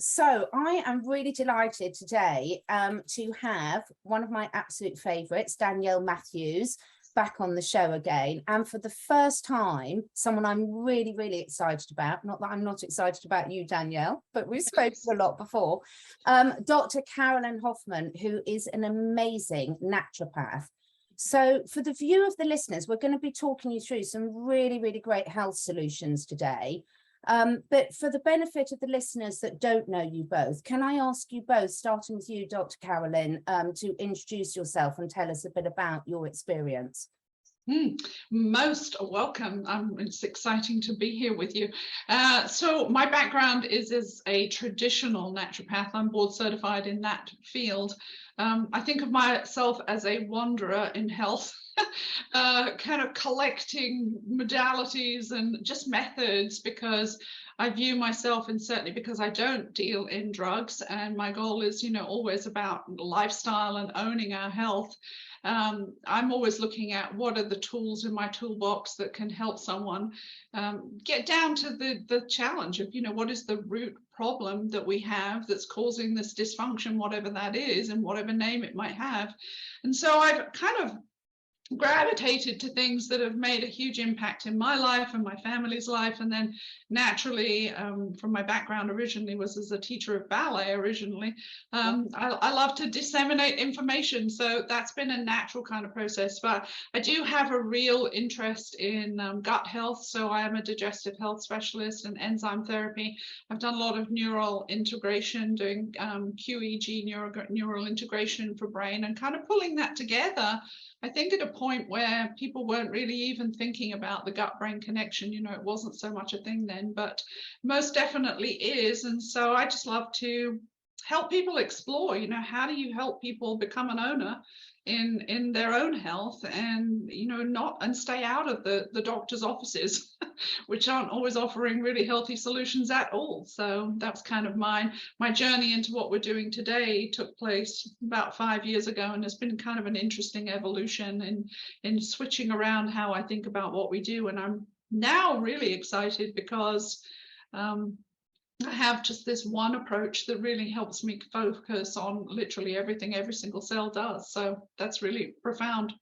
So I am really delighted today to have one of my absolute favourites, Danielle Matthews, back on the show again. And for the first time, someone I'm really, really excited about. Not that I'm not excited about you, Danielle, but we've spoken a lot before. Dr. Carolyn Hoffman, who is an amazing naturopath. So for the view of the listeners, we're going to be talking you through some really, really great health solutions today. But for the benefit of the listeners that don't know you both, can I ask you both, starting with you, Dr. Carolyn, to introduce yourself and tell us a bit about your experience? Most welcome. It's exciting to be here with you. So my background is as a traditional naturopath. I'm board certified in that field. I think of myself as a wanderer in health, kind of collecting modalities and just methods, because I view myself, and certainly because I don't deal in drugs, and my goal is, always about lifestyle and owning our health. I'm always looking at what are the tools in my toolbox that can help someone get down to the challenge of, what is the root problem that we have that's causing this dysfunction, whatever that is, and whatever name it might have. And so I've kind of gravitated to things that have made a huge impact in my life and my family's life. And then naturally, from my background originally was as a teacher of ballet originally, I love to disseminate information. So that's been a natural kind of process. But I do have a real interest in gut health. So I am a digestive health specialist and enzyme therapy. I've done a lot of neural integration, doing QEEG, neural integration for brain, and kind of pulling that together. I think at a point where people weren't really even thinking about the gut-brain connection, it wasn't so much a thing then, but most definitely is. And so I just love to help people explore, how do you help people become an owner in their own health, and and stay out of the doctor's offices which aren't always offering really healthy solutions at all. So that's kind of my journey into what we're doing today. Took place about 5 years ago, and has been kind of an interesting evolution in switching around how I think about what we do. And I'm now really excited because I have just this one approach that really helps me focus on literally everything every single cell does. So that's really profound.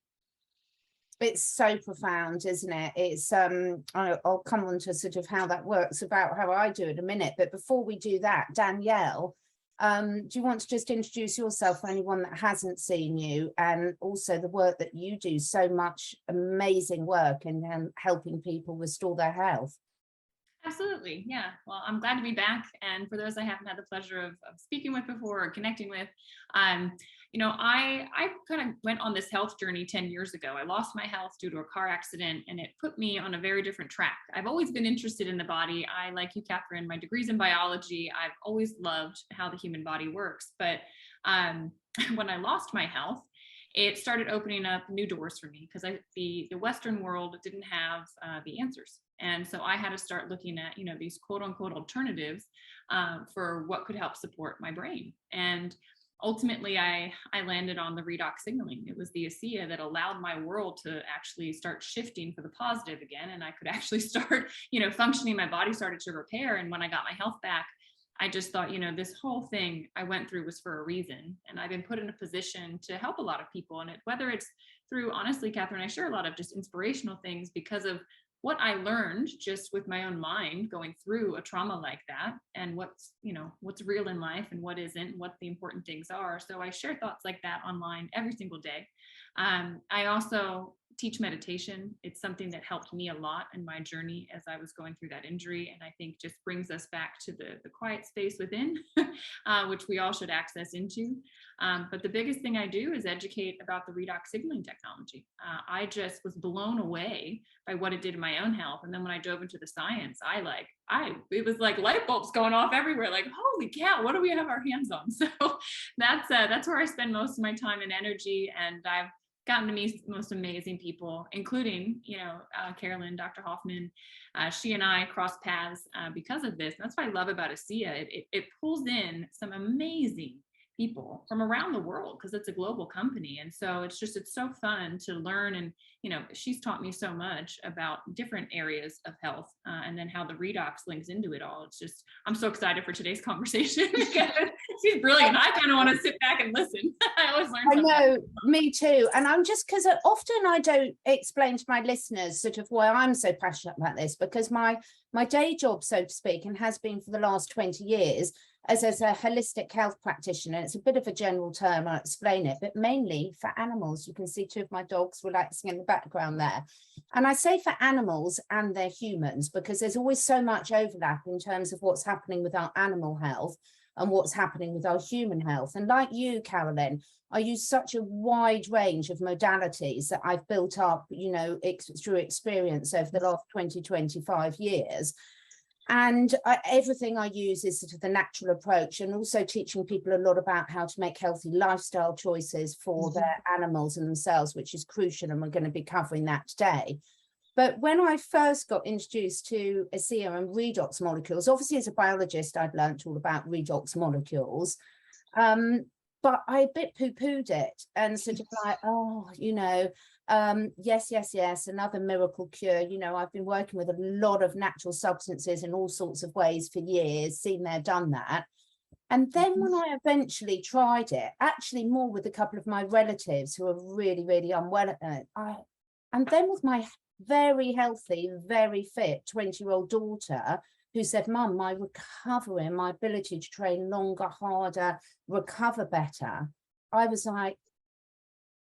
It's so profound, isn't it? It's I'll come on to sort of how that works, about how I do it in a minute. But before we do that, Danielle, do you want to just introduce yourself for anyone that hasn't seen you, and also the work that you do, so much amazing work in helping people restore their health? Absolutely. Yeah. Well, I'm glad to be back. And for those I haven't had the pleasure of speaking with before or connecting with, I kind of went on this health journey 10 years ago. I lost my health due to a car accident, and it put me on a very different track. I've always been interested in the body. I, like you, Catherine, my degree's in biology. I've always loved how the human body works. But when I lost my health, it started opening up new doors for me, because the Western world didn't have the answers. And so I had to start looking at, these quote unquote alternatives for what could help support my brain. And ultimately, I landed on the redox signaling. It was the Asea that allowed my world to actually start shifting for the positive again. And I could actually start, functioning. My body started to repair. And when I got my health back, I just thought, this whole thing I went through was for a reason. And I've been put in a position to help a lot of people. And whether it's through, honestly, Catherine, I share a lot of just inspirational things because of what I learned just with my own mind going through a trauma like that, and what's real in life and what isn't, what the important things are. So I share thoughts like that online every single day. I also teach meditation. It's something that helped me a lot in my journey as I was going through that injury, and I think just brings us back to the quiet space within, which we all should access into. But the biggest thing I do is educate about the redox signaling technology. I just was blown away by what it did in my own health. And then when I dove into the science, it was like light bulbs going off everywhere. Like, holy cow, what do we have our hands on? So that's where I spend most of my time and energy. And I've gotten to meet the most amazing people, including, Carolyn, Dr. Hoffman. She and I crossed paths because of this. And that's what I love about Asea. It pulls in some amazing people from around the world, because it's a global company. And so it's so fun to learn. And, you know, she's taught me so much about different areas of health, and then how the Redox links into it all. It's just, I'm so excited for today's conversation. She's brilliant. I kind of want to sit back and listen. I always learn something. I know, me too. And I'm just, because often I don't explain to my listeners sort of why I'm so passionate about this, because my day job, so to speak, and has been for the last 20 years, as a holistic health practitioner. It's a bit of a general term, I'll explain it, but mainly for animals. You can see two of my dogs relaxing in the background there. And I say for animals and their humans, because there's always so much overlap in terms of what's happening with our animal health and what's happening with our human health. And like you, Carolyn, I use such a wide range of modalities that I've built up, you know, through experience over the last 20, 25 years. And everything I use is sort of the natural approach, and also teaching people a lot about how to make healthy lifestyle choices for their animals and themselves, which is crucial. And we're going to be covering that today. But when I first got introduced to Asea and redox molecules, obviously as a biologist, I'd learned all about redox molecules. But I a bit poo-pooed it and sort of like, oh, you know, yes, another miracle cure. You know, I've been working with a lot of natural substances in all sorts of ways for years, seen there, done that. And then when I eventually tried it, actually more with a couple of my relatives who are really, really unwell at it, and then with my very healthy, very fit 20-year-old daughter, who said, Mum, my recovery and my ability to train longer, harder, recover better, I was like,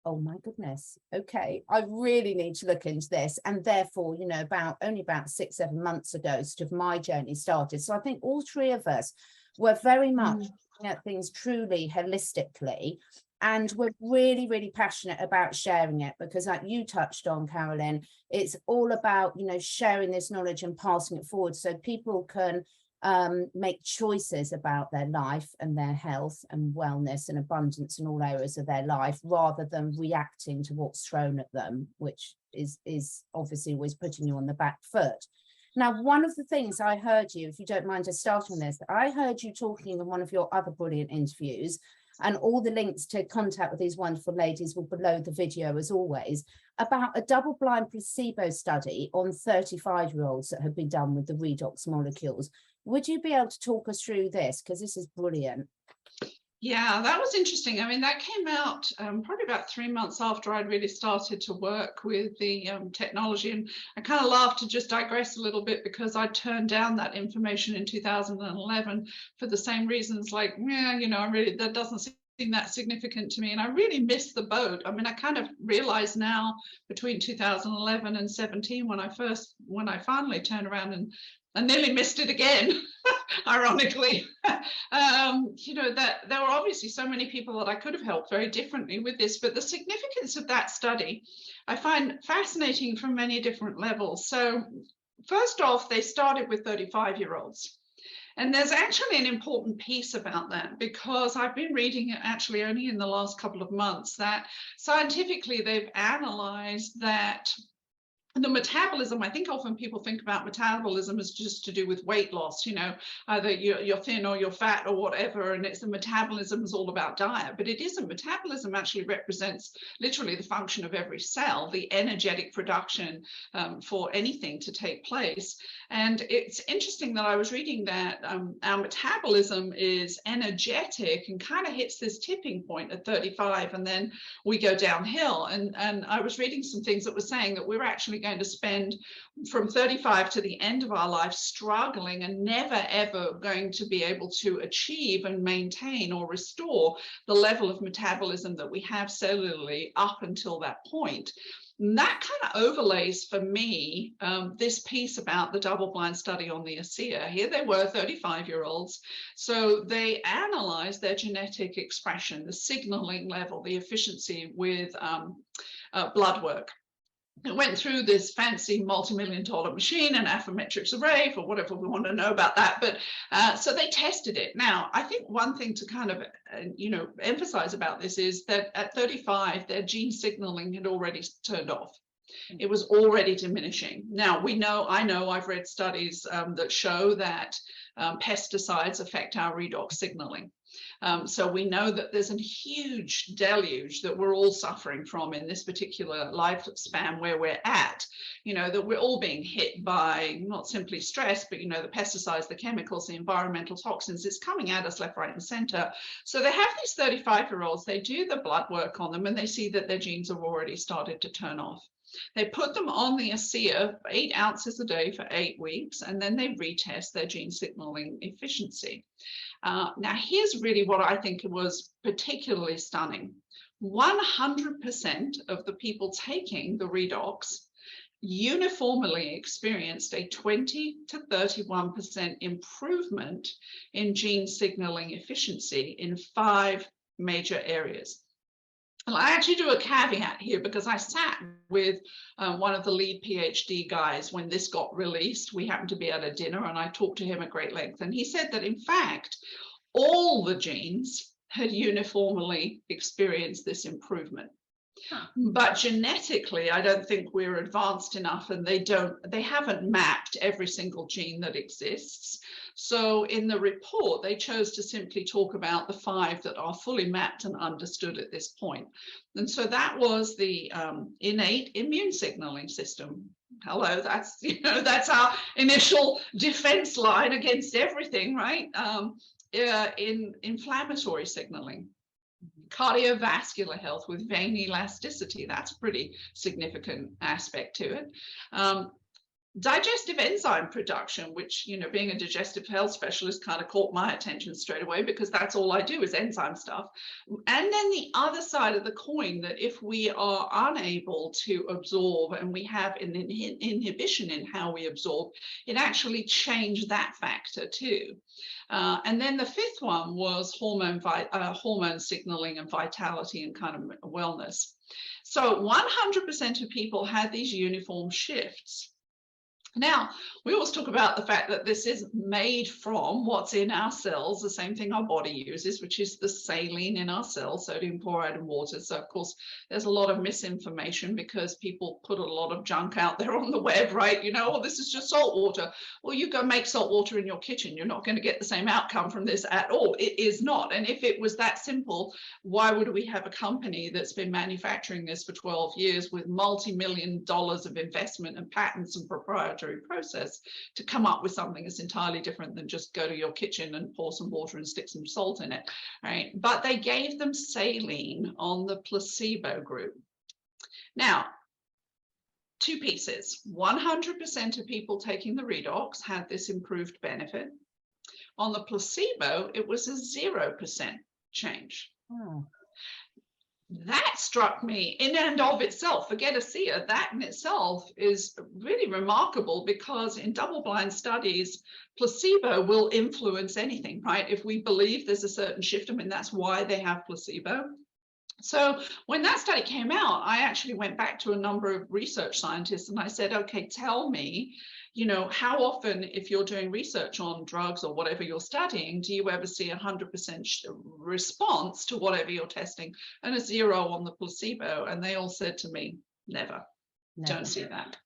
oh my goodness, okay, I really need to look into this. And therefore, you know, only about 6-7 months ago, sort of my journey started. So I think all three of us were very much looking at things truly holistically. And we're really, really passionate about sharing it, because like you touched on, Carolyn, it's all about, you know, sharing this knowledge and passing it forward so people can make choices about their life and their health and wellness and abundance in all areas of their life, rather than reacting to what's thrown at them, which is obviously always putting you on the back foot. Now, one of the things I heard you, if you don't mind just starting this, I heard you talking in one of your other brilliant interviews, and all the links to contact with these wonderful ladies will below the video as always, about a double-blind placebo study on 35-year-olds that had been done with the redox molecules. Would you be able to talk us through this? Because this is brilliant. Yeah, that was interesting. I mean, that came out probably about 3 months after I'd really started to work with the technology. And I kind of laugh to just digress a little bit, because I turned down that information in 2011 for the same reasons, like, yeah, you know, that doesn't seem that significant to me. And I really missed the boat. I mean, I kind of realized now between 2011 and 17, when I finally turned around and I nearly missed it again, ironically, you know, that there were obviously so many people that I could have helped very differently with this. But the significance of that study I find fascinating from many different levels. So first off, they started with 35-year-olds. And there's actually an important piece about that, because I've been reading it actually only in the last couple of months, that scientifically they've analyzed that the metabolism, I think often people think about metabolism as just to do with weight loss, you know, either you're thin or you're fat or whatever, and it's the metabolism is all about diet, but it isn't. Metabolism actually represents literally the function of every cell, the energetic production for anything to take place. And it's interesting that I was reading that our metabolism is energetic and kind of hits this tipping point at 35, and then we go downhill. And I was reading some things that were saying that we're actually going to spend from 35 to the end of our life struggling and never ever going to be able to achieve and maintain or restore the level of metabolism that we have cellularly up until that point. And that kind of overlays for me this piece about the double-blind study on the Asea. Here they were, 35-year-olds. So they analyzed their genetic expression, the signaling level, the efficiency with blood work. It went through this fancy multi-million-dollar machine, an Affymetrix array, for whatever we want to know about that. But so they tested it. Now, I think one thing to kind of, you know, emphasize about this is that at 35, their gene signaling had already turned off. It was already diminishing. Now, I know I've read studies that show that pesticides affect our redox signaling. So we know that there's a huge deluge that we're all suffering from in this particular lifespan where we're at, that we're all being hit by not simply stress, but, the pesticides, the chemicals, the environmental toxins. It's coming at us left, right, and center. So they have these 35-year-olds, they do the blood work on them, and they see that their genes have already started to turn off. They put them on the Asea, 8 ounces a day for 8 weeks, and then they retest their gene signaling efficiency. Now, here's really what I think was particularly stunning. 100% of the people taking the Redox uniformly experienced a 20 to 31% improvement in gene signaling efficiency in 5 major areas. And I actually do a caveat here because I sat with one of the lead PhD guys when this got released. We happened to be at a dinner and I talked to him at great length. And he said that, in fact, all the genes had uniformly experienced this improvement. But genetically, I don't think we're advanced enough, and they haven't mapped every single gene that exists. So in the report, they chose to simply talk about the 5 that are fully mapped and understood at this point. And so that was the innate immune signaling system. Hello, that's our initial defense line against everything, right? In inflammatory signaling. Cardiovascular health with vein elasticity, that's a pretty significant aspect to it. Digestive enzyme production, which, being a digestive health specialist, kind of caught my attention straight away because that's all I do is enzyme stuff. And then the other side of the coin, that if we are unable to absorb and we have an inhibition in how we absorb, it actually changed that factor too. And then the 5th one was hormone signaling and vitality and kind of wellness. So 100% of people had these uniform shifts. Now, we always talk about the fact that this is made from what's in our cells, the same thing our body uses, which is the saline in our cells, sodium chloride and water. So, of course, there's a lot of misinformation because people put a lot of junk out there on the web, right? Oh, this is just salt water. Well, you go make salt water in your kitchen. You're not going to get the same outcome from this at all. It is not. And if it was that simple, why would we have a company that's been manufacturing this for 12 years with multi-million dollars of investment and patents and proprietary process to come up with something that's entirely different than just go to your kitchen and pour some water and stick some salt in it, right? But they gave them saline on the placebo group. Now, 2 pieces. 100% of people taking the Redox had this improved benefit. On the placebo, it was a 0% change. Oh. That struck me in and of itself. Forget Asea, that in itself is really remarkable because in double-blind studies, placebo will influence anything, right? If we believe there's a certain shift, that's why they have placebo. So when that study came out, I actually went back to a number of research scientists and I said, okay, tell me, how often, if you're doing research on drugs or whatever you're studying, do you ever see 100% response to whatever you're testing and a 0 on the placebo? And they all said to me, never. Don't see that.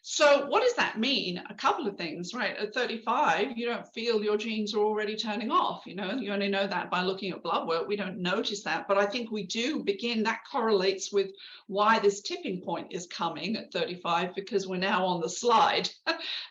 So what does that mean? A couple of things, right? At 35, you don't feel your genes are already turning off. You only know that by looking at blood work. We don't notice that, but I think we do begin. That correlates with why this tipping point is coming at 35, because we're now on the slide.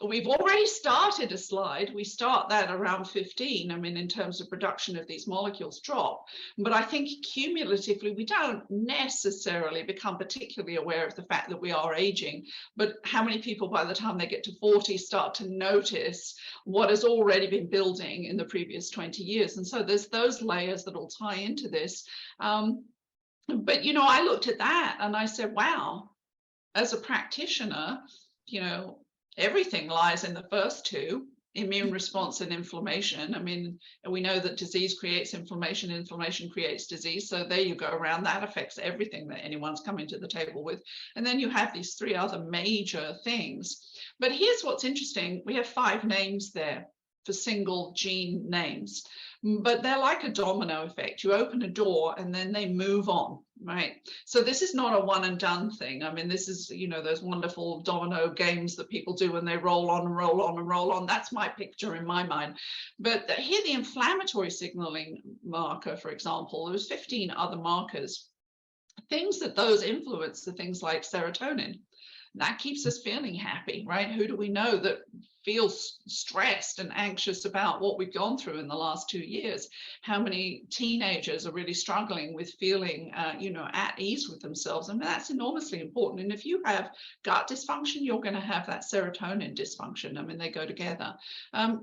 We've already started a slide. We start that around 15. In terms of production of these molecules drop, but I think cumulatively we don't necessarily become particularly aware of the fact that we are aging. But how many people by the time they get to 40 start to notice what has already been building in the previous 20 years? And so there's those layers that will tie into this. But, I looked at that and I said, wow, as a practitioner, everything lies in the first 2. Immune response and inflammation. We know that disease creates inflammation, inflammation creates disease. So there you go around. That affects everything that anyone's coming to the table with. And then you have these 3 other major things. But here's what's interesting. We have 5 names there. for single gene names, but they're like a domino effect. You open a door and then they move on, right? So this is not a one and done thing. I mean, this is, you know, those wonderful domino games that people do when they roll on and roll on and roll on. That's my picture in my mind. But here, the inflammatory signaling marker, for example, there's 15 other markers. Things that those influence are things like serotonin. That keeps us feeling happy, right? Who do we know that feels stressed and anxious about what we've gone through in the last 2 years? How many teenagers are really struggling with feeling, you know, at ease with themselves? I mean, that's enormously important. And if you have gut dysfunction, you're going to have that serotonin dysfunction. I mean, they go together.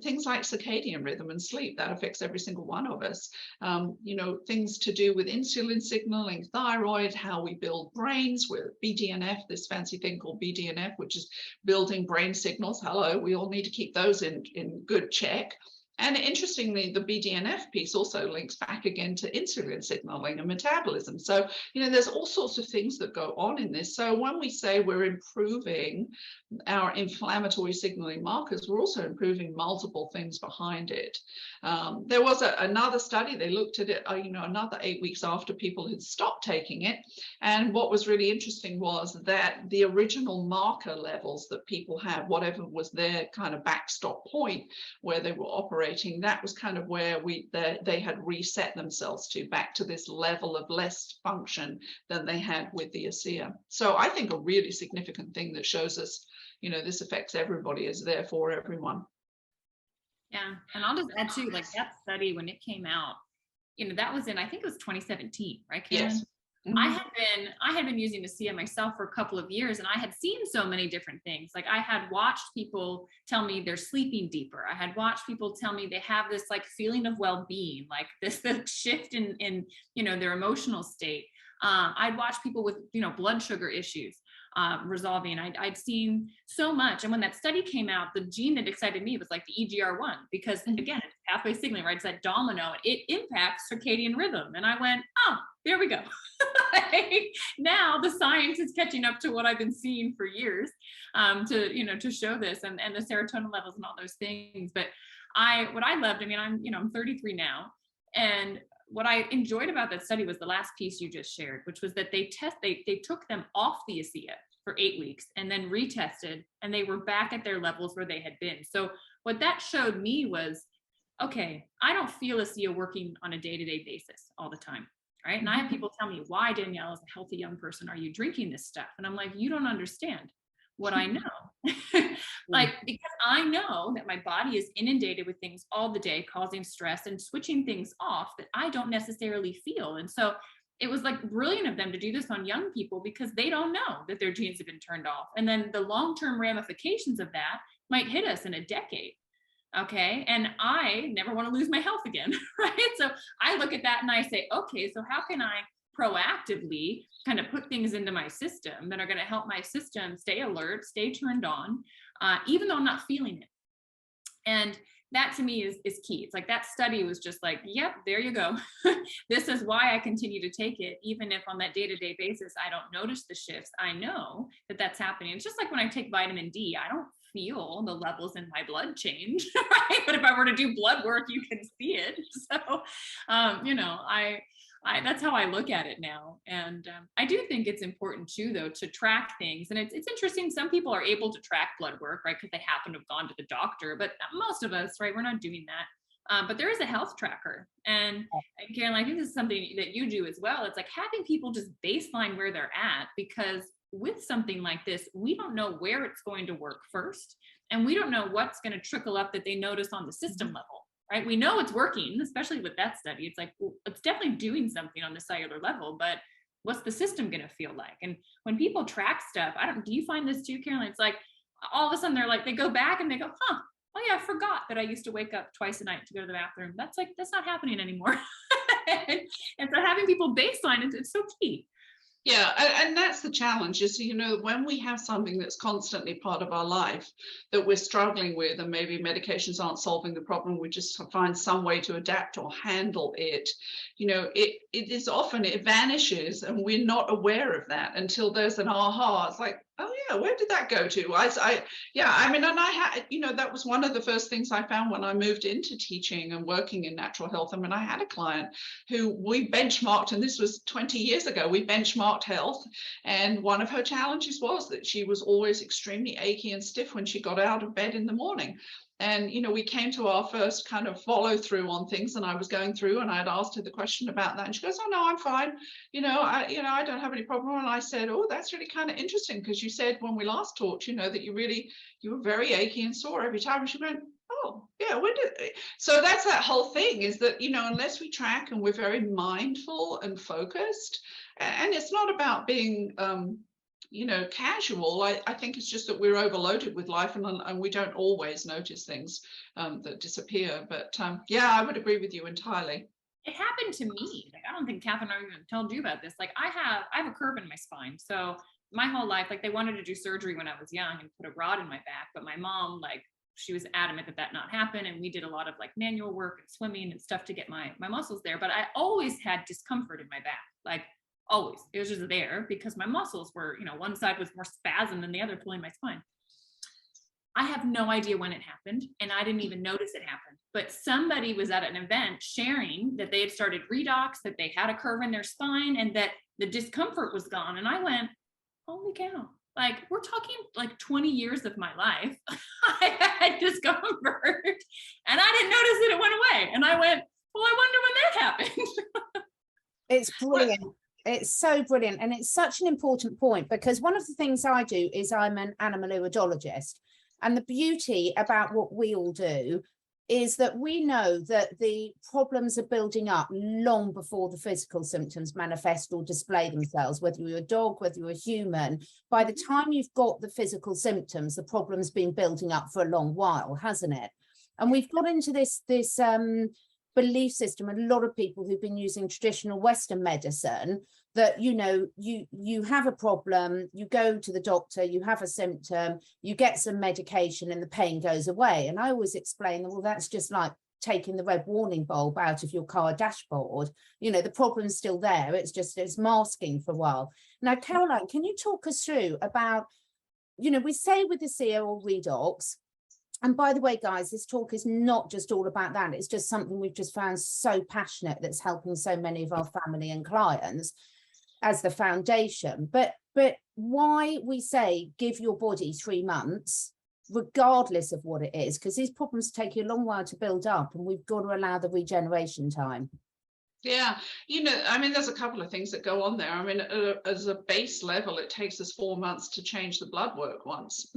Things like circadian rhythm and sleep, that affects every single one of us. You know, things to do with insulin signaling, thyroid, how we build brains with BDNF, this fancy thing called BDNF, which is building brain signals. Hello, we all need to keep those in good check. And interestingly, the BDNF piece also links back again to insulin signaling and metabolism. So, you know, there's all sorts of things that go on in this. So when we say we're improving our inflammatory signaling markers, we're also improving multiple things behind it. There was another study, they looked at it, you know, another 8 weeks after people had stopped taking it. And what was really interesting was that the original marker levels that people had, whatever was their kind of backstop point where they were operating, that was kind of where they had reset themselves to back to this level of less function than they had with the Asea. So I think a really significant thing that shows us, you know, this affects everybody, is there for everyone. Yeah, and I'll just add too, like that study when it came out, you know, that was in, I think it was 2017, right, Karen? Yes. Mm-hmm. I had been using Asea myself for a couple of years, and I had seen so many different things. Like I had watched people tell me they're sleeping deeper. I had watched people tell me they have this like feeling of well-being, like this shift in you know, their emotional state. I'd watched people with, you know, blood sugar issues resolving. I'd seen so much. And when that study came out, the gene that excited me was like the EGR1, because again, it's pathway signaling, right? It's that domino. It impacts circadian rhythm. And I went, oh, there we go. Now the science is catching up to what I've been seeing for years, to, you know, to show this and the serotonin levels and all those things. But what I loved, I mean, I'm 33 now, and what I enjoyed about that study was the last piece you just shared, which was that they took them off the Asea for 8 weeks and then retested, and they were back at their levels where they had been. So what that showed me was, okay, I don't feel Asea working on a day-to-day basis all the time, right? And I have people tell me, why, Danielle, as a healthy young person, are you drinking this stuff? And I'm like, you don't understand what I know. Like, because I know that my body is inundated with things all the day, causing stress and switching things off that I don't necessarily feel. And so it was like brilliant of them to do this on young people, because they don't know that their genes have been turned off. And then the long-term ramifications of that might hit us in a decade. Okay. And I never want to lose my health again. Right. So I look at that and I say, okay, so how can I proactively kind of put things into my system that are going to help my system stay alert, stay turned on, even though I'm not feeling it. And that to me is key. It's like that study was just like, yep, there you go. This is why I continue to take it. Even if on that day-to-day basis, I don't notice the shifts, I know that that's happening. It's just like when I take vitamin D, I don't feel the levels in my blood change, right? But if I were to do blood work, you can see it. So, you know, that's how I look at it now. And I do think it's important too, though, to track things. And it's interesting. Some people are able to track blood work, right? Because they happen to have gone to the doctor, but most of us, right, we're not doing that. But there is a health tracker. And Carolyn, I think this is something that you do as well. It's like having people just baseline where they're at, because with something like this, we don't know where it's going to work first. And we don't know what's going to trickle up that they notice on the system level. Right? We know it's working, especially with that study. It's like, well, it's definitely doing something on the cellular level, but what's the system going to feel like? And when people track stuff, do you find this too, Carolyn? It's like, all of a sudden they're like, they go back and they go, oh yeah, I forgot that I used to wake up twice a night to go to the bathroom. That's not happening anymore. And so having people baseline, it's so key. Yeah, and that's the challenge is, you know, when we have something that's constantly part of our life that we're struggling with, and maybe medications aren't solving the problem, we just find some way to adapt or handle it, you know, it vanishes, and we're not aware of that until there's an aha. It's like, oh yeah, where did that go to? Yeah, I mean, and I had, you know, that was one of the first things I found when I moved into teaching and working in natural health. I mean, I had a client who we benchmarked, and this was 20 years ago, we benchmarked health. And one of her challenges was that she was always extremely achy and stiff when she got out of bed in the morning. And, you know, we came to our first kind of follow through on things, and I was going through and I had asked her the question about that. And she goes, oh, no, I'm fine. I don't have any problem. And I said, oh, that's really kind of interesting, because you said when we last talked, you know, that you were very achy and sore every time. And she went, oh, yeah, when did. So that's that whole thing, is that, you know, unless we track and we're very mindful and focused, and it's not about being, casual. I think it's just that we're overloaded with life, and we don't always notice things that disappear. But yeah, I would agree with you entirely. It happened to me. Like, I don't think Catherine even told you about this. Like, I have a curve in my spine. So my whole life, like, they wanted to do surgery when I was young and put a rod in my back. But my mom, like, she was adamant that not happen. And we did a lot of like manual work and swimming and stuff to get my muscles there. But I always had discomfort in my back. Like, always. It was just there because my muscles were, you know, one side was more spasm than the other pulling my spine. I have no idea when it happened, and I didn't even notice it happened. But somebody was at an event sharing that they had started Redox, that they had a curve in their spine, and that the discomfort was gone. And I went, holy cow. Like, we're talking like 20 years of my life. I had discomfort and I didn't notice that it went away. And I went, well, I wonder when that happened. It's brilliant. It's so brilliant. And it's such an important point, because one of the things I do is I'm an animal iridologist. And the beauty about what we all do is that we know that the problems are building up long before the physical symptoms manifest or display themselves, whether you're a dog, whether you're a human. By the time you've got the physical symptoms, the problem's been building up for a long while, hasn't it? And we've got into this belief system, a lot of people who've been using traditional Western medicine, that, you know, you have a problem, you go to the doctor, you have a symptom, you get some medication and the pain goes away. And I always explain, well, that's just like taking the red warning bulb out of your car dashboard. You know, the problem's still there, it's masking for a while. Now, Caroline, can you talk us through about, you know, we say with Asea or Redox, and by the way, guys, this talk is not just all about that. It's just something we've just found so passionate that's helping so many of our family and clients as the foundation. But why we say give your body 3 months, regardless of what it is, because these problems take you a long while to build up, and we've got to allow the regeneration time. Yeah, you know, I mean, there's a couple of things that go on there. I mean, as a base level, it takes us 4 months to change the blood work once.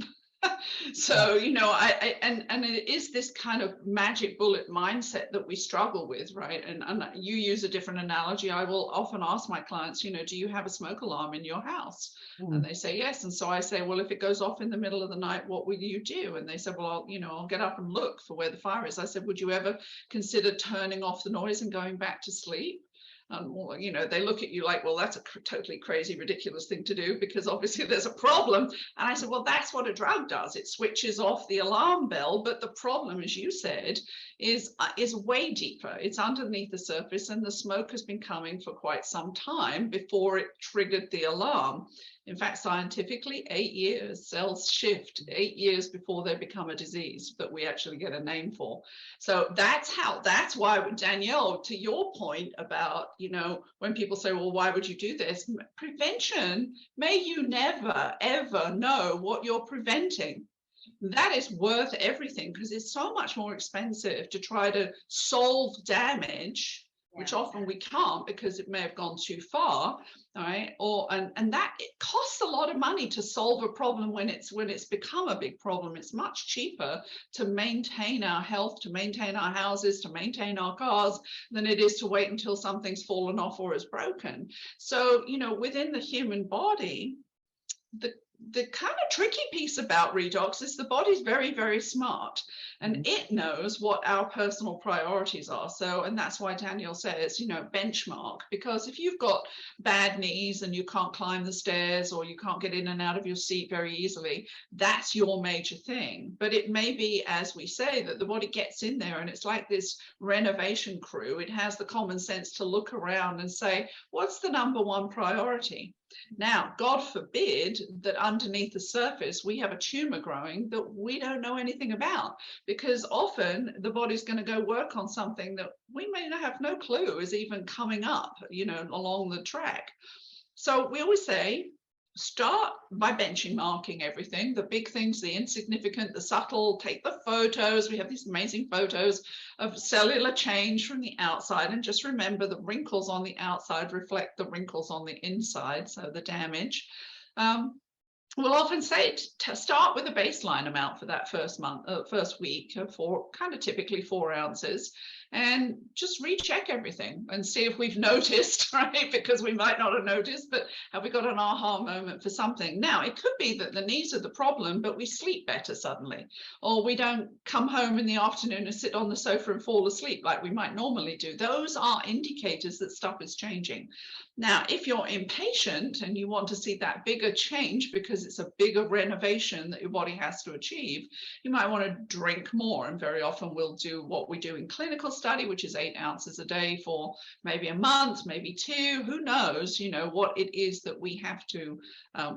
So, you know, and it is this kind of magic bullet mindset that we struggle with, right? And you use a different analogy. I will often ask my clients, you know, do you have a smoke alarm in your house? And they say yes. And so I say, well, if it goes off in the middle of the night, what will you do? And they said, well, I'll get up and look for where the fire is. I said, would you ever consider turning off the noise and going back to sleep? Well, you know, they look at you like, well, that's a totally crazy, ridiculous thing to do, because obviously there's a problem. And I said, well, that's what a drug does. It switches off the alarm bell. But the problem, as you said, is way deeper. It's underneath the surface, and the smoke has been coming for quite some time before it triggered the alarm. In fact, scientifically, 8 years, cells shift 8 years before they become a disease that we actually get a name for. So that's why, Danielle, to your point about, you know, when people say, well, why would you do this? Prevention, may you never, ever know what you're preventing. That is worth everything, because it's so much more expensive to try to solve damage, which often we can't because it may have gone too far, all right? And that it costs a lot of money to solve a problem when it's become a big problem. It's much cheaper to maintain our health, to maintain our houses, to maintain our cars, than it is to wait until something's fallen off or is broken. So, you know, within the human body, the kind of tricky piece about Redox is the body's very, very smart, and it knows what our personal priorities are. So, and that's why Danielle says, you know, benchmark, because if you've got bad knees and you can't climb the stairs, or you can't get in and out of your seat very easily, that's your major thing. But it may be, as we say, that the body gets in there and it's like this renovation crew. It has the common sense to look around and say, what's the number one priority? Now, God forbid that underneath the surface, we have a tumor growing that we don't know anything about, because often the body's going to go work on something that we may have no clue is even coming up, along the track. So we always say, start by benchmarking everything, the big things, the insignificant, the subtle, take the photos. We have these amazing photos of cellular change from the outside, and just remember the wrinkles on the outside reflect the wrinkles on the inside, so the damage. We'll often say to start with a baseline amount for that first week of typically 4 ounces, and just recheck everything and see if we've noticed, right? Because we might not have noticed, but have we got an aha moment for something? Now, it could be that the knees are the problem, but we sleep better suddenly, or we don't come home in the afternoon and sit on the sofa and fall asleep like we might normally do. Those are indicators that stuff is changing. Now, if you're impatient and you want to see that bigger change because it's a bigger renovation that your body has to achieve, you might want to drink more. And very often we'll do what we do in clinical study, which is 8 ounces a day for maybe a month, maybe 2, who knows, what it is that we have to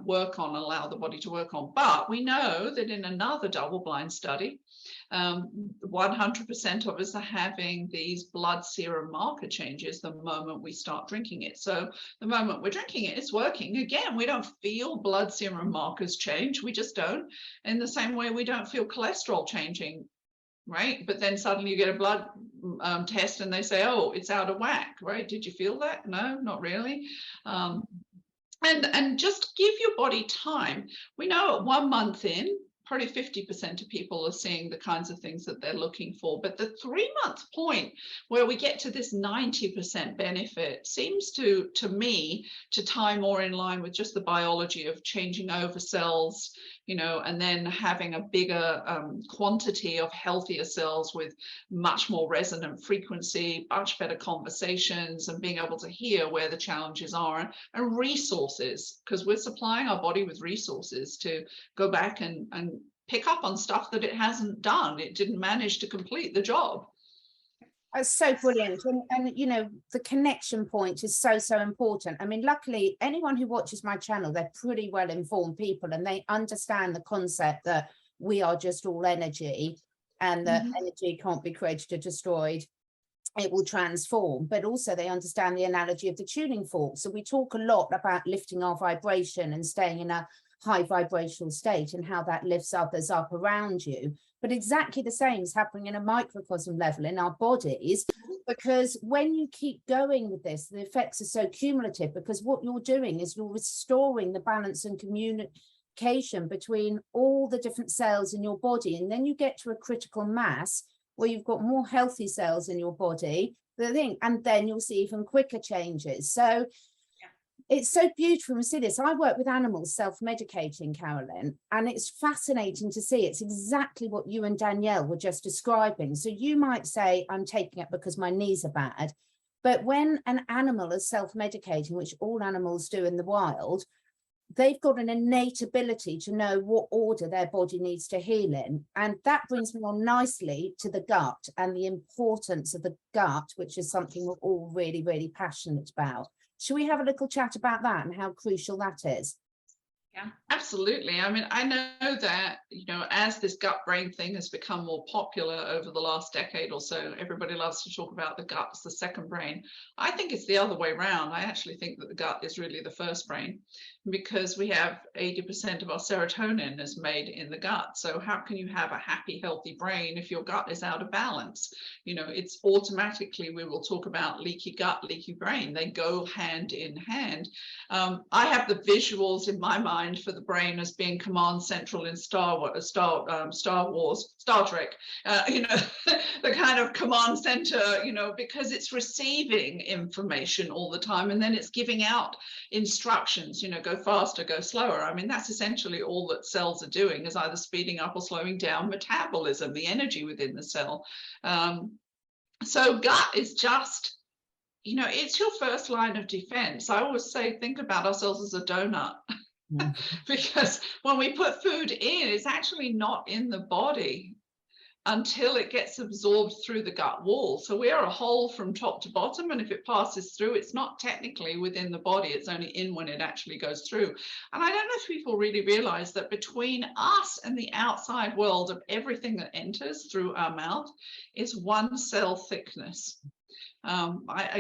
work on, allow the body to work on. But we know that in another double-blind study, 100% of us are having these blood serum marker changes the moment we start drinking it. So the moment we're drinking it, it's working. Again, we don't feel blood serum markers change. We just don't. In the same way, we don't feel cholesterol changing, right? But then suddenly you get a blood test and they say, oh, it's out of whack, right? Did you feel that? No, not really. And just give your body time. We know at 1 month in, probably 50% of people are seeing the kinds of things that they're looking for. But the 3-month point where we get to this 90% benefit seems to me to tie more in line with just the biology of changing over cells, and then having a bigger quantity of healthier cells with much more resonant frequency, much better conversations, and being able to hear where the challenges are, and resources, because we're supplying our body with resources to go back and pick up on stuff that it hasn't done. It didn't manage to complete the job. That's so brilliant. And the connection point is so important. I mean, luckily, anyone who watches my channel, they're pretty well informed people, and they understand the concept that we are just all energy, and that energy can't be created or destroyed. It will transform. But also they understand the analogy of the tuning fork. So we talk a lot about lifting our vibration and staying in a high vibrational state, and how that lifts others up around you. But exactly the same is happening in a microcosm level in our bodies, because when you keep going with this, the effects are so cumulative, because what you're doing is you're restoring the balance and communication between all the different cells in your body. And then you get to a critical mass where you've got more healthy cells in your body, and then you'll see even quicker changes. So it's so beautiful to see this. I work with animals self-medicating, Carolyn, and it's fascinating to see. It's exactly what you and Danielle were just describing. So you might say, I'm taking it because my knees are bad. But when an animal is self-medicating, which all animals do in the wild, they've got an innate ability to know what order their body needs to heal in. And that brings me on nicely to the gut and the importance of the gut, which is something we're all really, really passionate about. Should we have a little chat about that and how crucial that is? Yeah, absolutely. I mean, I know that, as this gut brain thing has become more popular over the last decade or so, everybody loves to talk about the gut as the second brain. I think it's the other way around. I actually think that the gut is really the first brain, because we have 80% of our serotonin is made in the gut. So how can you have a happy, healthy brain if your gut is out of balance? It's automatically, we will talk about leaky gut, leaky brain. They go hand in hand. I have the visuals in my mind for the brain as being command central in Star Wars, Star Trek, the kind of command center, because it's receiving information all the time, and then it's giving out instructions, go faster, go slower. I mean, that's essentially all that cells are doing, is either speeding up or slowing down metabolism, the energy within the cell. So gut is just, it's your first line of defense. I always say, think about ourselves as a donut. Because when we put food in, it's actually not in the body until it gets absorbed through the gut wall. So we are a whole from top to bottom, and if it passes through, it's not technically within the body, it's only in when it actually goes through. And I don't know if people really realize that between us and the outside world of everything that enters through our mouth is 1 cell thickness.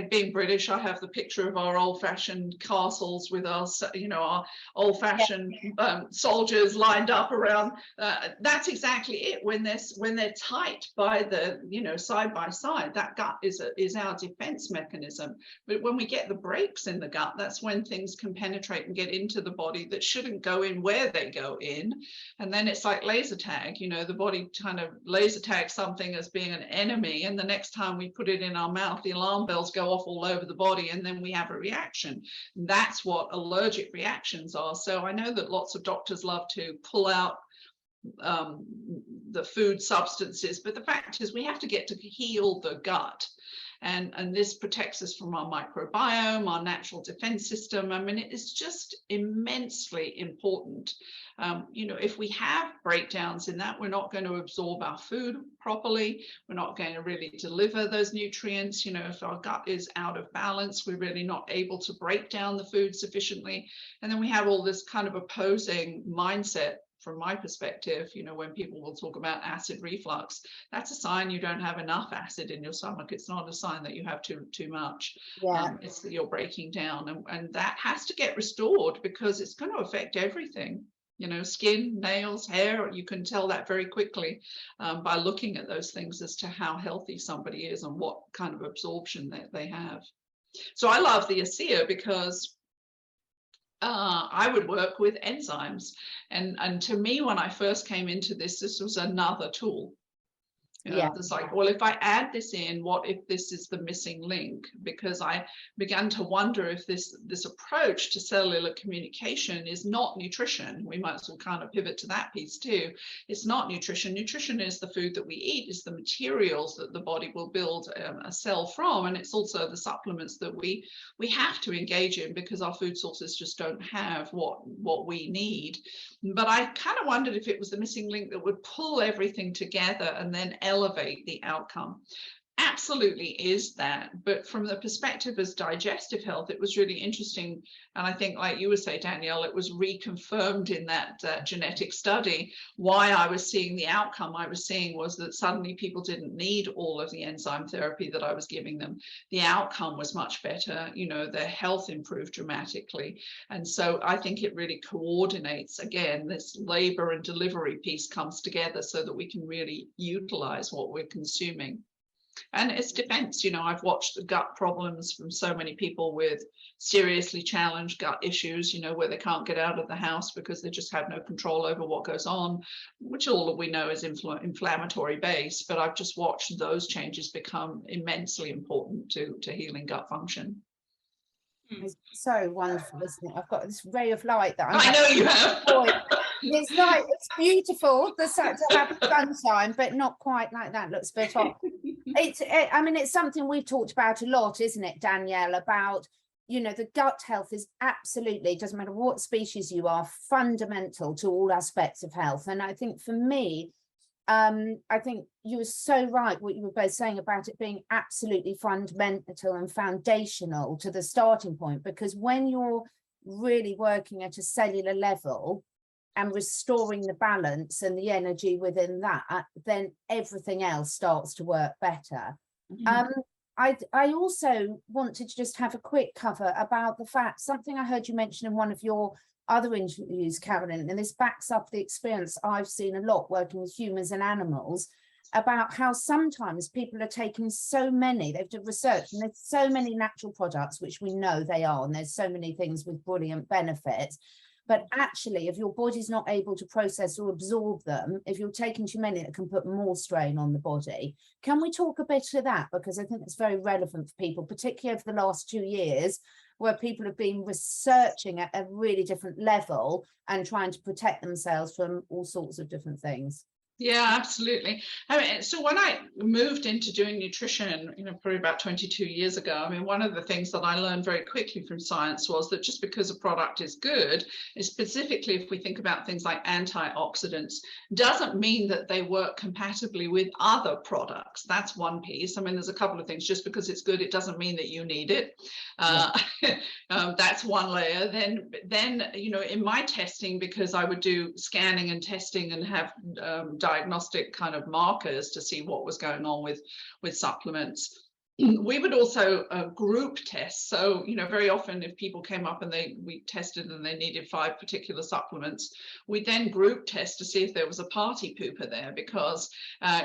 Being British, I have the picture of our old-fashioned castles with our, you know, our old-fashioned soldiers lined up around. That's exactly it. When they're tight by the, you know, side by side, that gut is our defense mechanism. But when we get the breaks in the gut, that's when things can penetrate and get into the body that shouldn't go in where they go in. And then it's like laser tag. You know, the body kind of laser tags something as being an enemy, and the next time we put it in our mouth, the alarm bells go off all over the body, and then we have a reaction. That's what allergic reactions are. So I know that lots of doctors love to pull out the food substances, but the fact is we have to get to heal the gut. And this protects us from our microbiome, our natural defense system. I mean, it is just immensely important. You know, if we have breakdowns in that, we're not going to absorb our food properly. We're not going to really deliver those nutrients. You know, if our gut is out of balance, we're really not able to break down the food sufficiently. And then we have all this kind of opposing mindset. From my perspective, you know, when people will talk about acid reflux, that's a sign you don't have enough acid in your stomach. It's not a sign that you have too much. It's that you're breaking down, and that has to get restored, because it's going to affect everything. You know, skin, nails, hair, you can tell that very quickly by looking at those things as to how healthy somebody is and what kind of absorption that they have. So I love the Asea because I would work with enzymes. And to me, when I first came into this was another tool. You know, it's like, well, if I add this in, what if this is the missing link? Because I began to wonder if this approach to cellular communication is not nutrition. We might as well kind of pivot to that piece too. It's not nutrition. Nutrition is the food that we eat, is the materials that the body will build a cell from, and it's also the supplements that we have to engage in because our food sources just don't have what we need. But I kind of wondered if it was the missing link that would pull everything together and then elevate the outcome. Absolutely is that, but from the perspective as digestive health, it was really interesting. And I think, like you would say, Danielle, it was reconfirmed in that genetic study. Why I was seeing the outcome I was seeing was that suddenly people didn't need all of the enzyme therapy that I was giving them. The outcome was much better. You know, their health improved dramatically. And so I think it really coordinates, again, this labor and delivery piece comes together so that we can really utilize what we're consuming. And it's defense. You know, I've watched gut problems from so many people with seriously challenged gut issues, you know, where they can't get out of the house because they just have no control over what goes on, which all that we know is inflammatory base. But I've just watched those changes become immensely important to healing gut function. It's so wonderful, isn't it? I've got this ray of light that I know you have. It's like, it's beautiful to have sunshine, but not quite like that. Looks a bit off. I mean, it's something we've talked about a lot, isn't it, Danielle, about, you know, the gut health is absolutely, doesn't matter what species you are, fundamental to all aspects of health. And I think for me, I think you were so right what you were both saying about it being absolutely fundamental and foundational to the starting point, because when you're really working at a cellular level and restoring the balance and the energy within that, then everything else starts to work better. Mm-hmm. I also wanted to just have a quick cover about the fact, something I heard you mention in one of your other interviews, Carolyn, and this backs up the experience I've seen a lot working with humans and animals, about how sometimes people are taking so many, they've done research, and there's so many natural products, which we know they are, and there's so many things with brilliant benefits. But actually, if your body's not able to process or absorb them, if you're taking too many, it can put more strain on the body. Can we talk a bit to that? Because I think it's very relevant for people, particularly over the last 2 years, where people have been researching at a really different level and trying to protect themselves from all sorts of different things. Yeah, absolutely. I mean, so when I moved into doing nutrition, probably about 22 years ago, I mean, one of the things that I learned very quickly from science was that just because a product is good, specifically if we think about things like antioxidants, doesn't mean that they work compatibly with other products. That's one piece. I mean, there's a couple of things. Just because it's good, it doesn't mean that you need it. That's one layer. Then in my testing, because I would do scanning and testing and have diagnostic kind of markers to see what was going on with supplements, we would also group test. So, very often if people came up and we tested and they needed 5 particular supplements, we then group test to see if there was a party pooper there, because,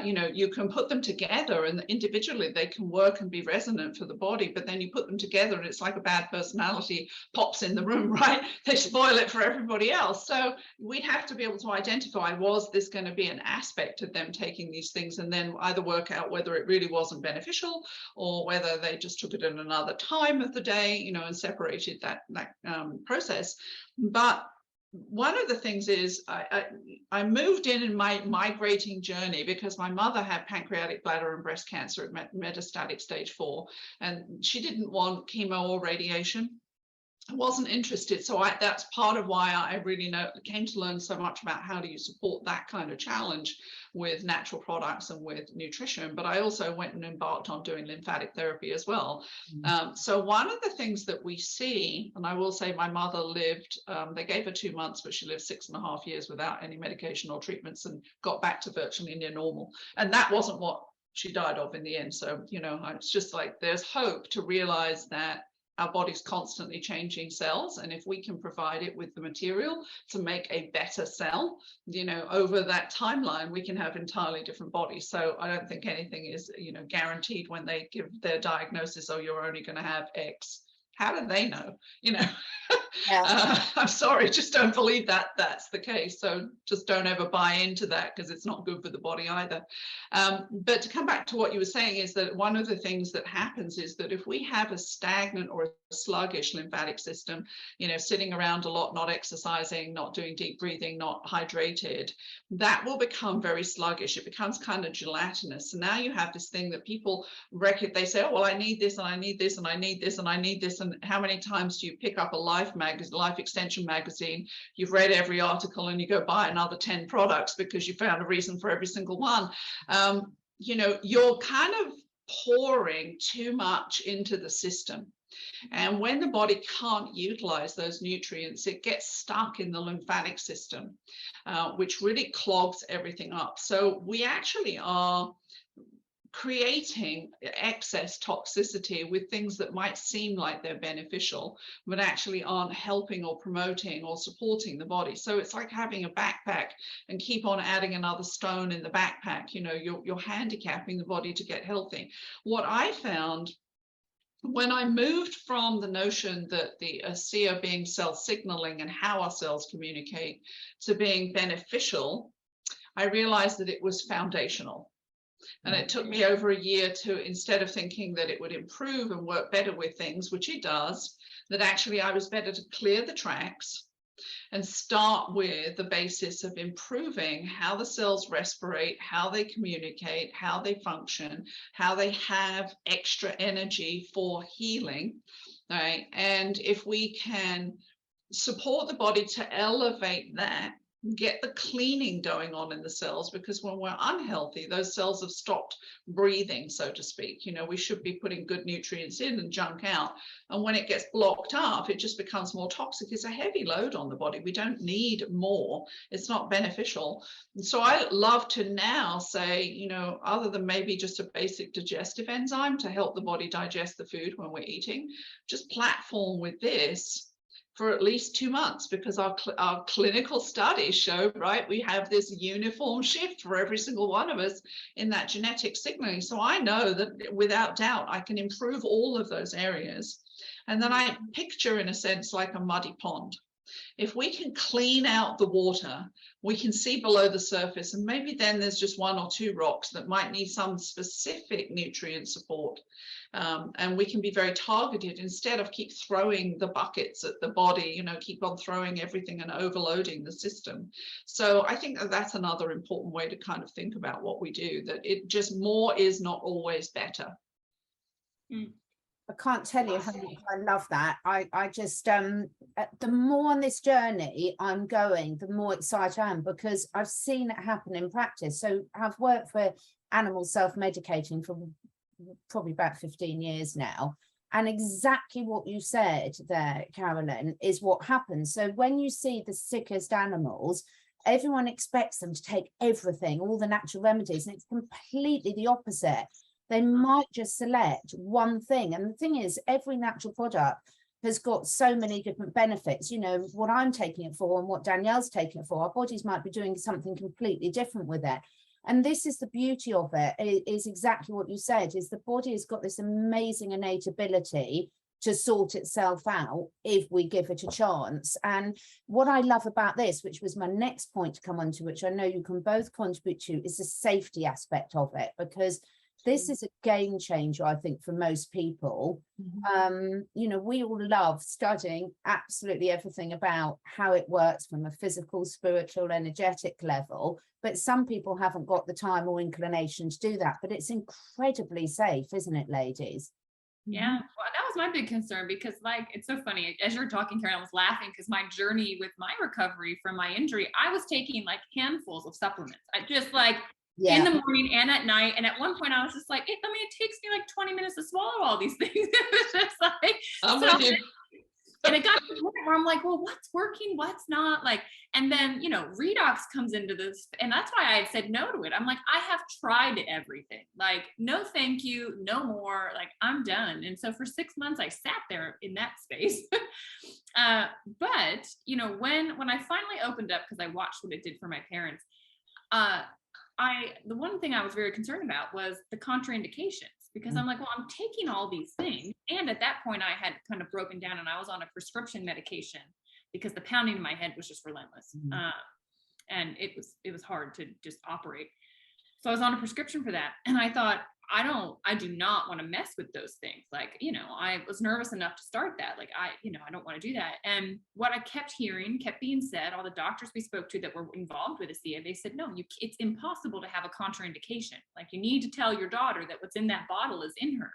you can put them together and individually they can work and be resonant for the body, but then you put them together and it's like a bad personality pops in the room, right? They spoil it for everybody else. So we'd have to be able to identify, was this going to be an aspect of them taking these things, and then either work out whether it really wasn't beneficial, or whether they just took it at another time of the day, and separated that process. But one of the things is I moved in my migrating journey because my mother had pancreatic, bladder and breast cancer at metastatic stage 4, and she didn't want chemo or radiation. I wasn't interested. So that's part of why I really came to learn so much about how do you support that kind of challenge with natural products and with nutrition. But I also went and embarked on doing lymphatic therapy as well. So one of the things that we see, and I will say my mother lived, they gave her 2 months, but she lived 6.5 years without any medication or treatments and got back to virtually near normal. And that wasn't what she died of in the end. So, it's just like there's hope to realize that our body's constantly changing cells, and if we can provide it with the material to make a better cell, over that timeline, we can have entirely different bodies. So I don't think anything is, guaranteed when they give their diagnosis, oh, you're only going to have X. How do they know? I'm sorry, just don't believe that that's the case. So just don't ever buy into that, because it's not good for the body either. But to come back to what you were saying, is that one of the things that happens is that if we have a stagnant or a sluggish lymphatic system, sitting around a lot, not exercising, not doing deep breathing, not hydrated, that will become very sluggish. It becomes kind of gelatinous. So now you have this thing that people they say, oh, well, I need this and I need this and I need this and I need this. And how many times do you pick up a Life Extension magazine, you've read every article, and you go buy another 10 products because you found a reason for every single one? You're kind of pouring too much into the system. And when the body can't utilize those nutrients, it gets stuck in the lymphatic system, which really clogs everything up. So we actually are creating excess toxicity with things that might seem like they're beneficial, but actually aren't helping or promoting or supporting the body. So it's like having a backpack and keep on adding another stone in the backpack. You're handicapping the body to get healthy. What I found when I moved from the notion that the Asea being cell signaling and how our cells communicate to being beneficial, I realized that it was foundational. And it took me over a year to, instead of thinking that it would improve and work better with things, which it does, that actually I was better to clear the tracks and start with the basis of improving how the cells respirate, how they communicate, how they function, how they have extra energy for healing, right? And if we can support the body to elevate that, get the cleaning going on in the cells, because when we're unhealthy, those cells have stopped breathing, so to speak. We should be putting good nutrients in and junk out. And when it gets blocked up, it just becomes more toxic. It's a heavy load on the body. We don't need more. It's not beneficial. And so I love to now say, other than maybe just a basic digestive enzyme to help the body digest the food when we're eating, just platform with this for at least 2 months, because our clinical studies show, right, we have this uniform shift for every single one of us in that genetic signaling. So I know that without doubt, I can improve all of those areas. And then I picture, in a sense, like a muddy pond. If we can clean out the water, we can see below the surface, and maybe then there's just 1 or 2 rocks that might need some specific nutrient support. And we can be very targeted instead of keep throwing the buckets at the body, you know, keep on throwing everything and overloading the system. So I think that that's another important way to kind of think about what we do, that it just more is not always better. I can't tell you how much I love that. I just, the more on this journey I'm going, the more excited I am, because I've seen it happen in practice. So I've worked for animals self-medicating for probably about 15 years now. And exactly what you said there, Carolyn, is what happens. So when you see the sickest animals, everyone expects them to take everything, all the natural remedies, and it's completely the opposite. They might just select one thing. And the thing is, every natural product has got so many different benefits. You know, what I'm taking it for and what Danielle's taking it for, our bodies might be doing something completely different with it. And this is the beauty of it, is exactly what you said, is the body has got this amazing innate ability to sort itself out if we give it a chance. And what I love about this, which was my next point to come on to, which I know you can both contribute to, is the safety aspect of it, because this is a game changer, I think, for most people. You know, we all love studying absolutely everything about how it works from a physical, spiritual, energetic level, but some people haven't got the time or inclination to do that. But it's incredibly safe, isn't it, ladies? Yeah, well, that was my big concern, because like, it's so funny, as you're talking, Karen, I was laughing because my journey with my recovery from my injury, I was taking like handfuls of supplements. I just like, in the morning and at night. And at one point I was just like, it takes me like 20 minutes to swallow all these things. It was just like, and it got to the point where I'm like, well, what's working? What's not? Like, and then, you know, Redox comes into this. And that's why I had said no to it. I'm like, I have tried everything. Like, no, thank you. No more. Like, I'm done. And so for 6 months, I sat there in that space. But, you know, when I finally opened up, because I watched what it did for my parents, the one thing I was very concerned about was the contraindications, because I'm like, well, I'm taking all these things. And at that point I had kind of broken down and I was on a prescription medication because the pounding in my head was just relentless. And it was hard to just operate. So I was on a prescription for that. And I thought, I do not want to mess with those things. Like, you know, I was nervous enough to start that. Like, I don't want to do that. And what I kept hearing, kept being said, all the doctors we spoke to that were involved with Asea, they said, no, it's impossible to have a contraindication. Like, you need to tell your daughter that what's in that bottle is in her.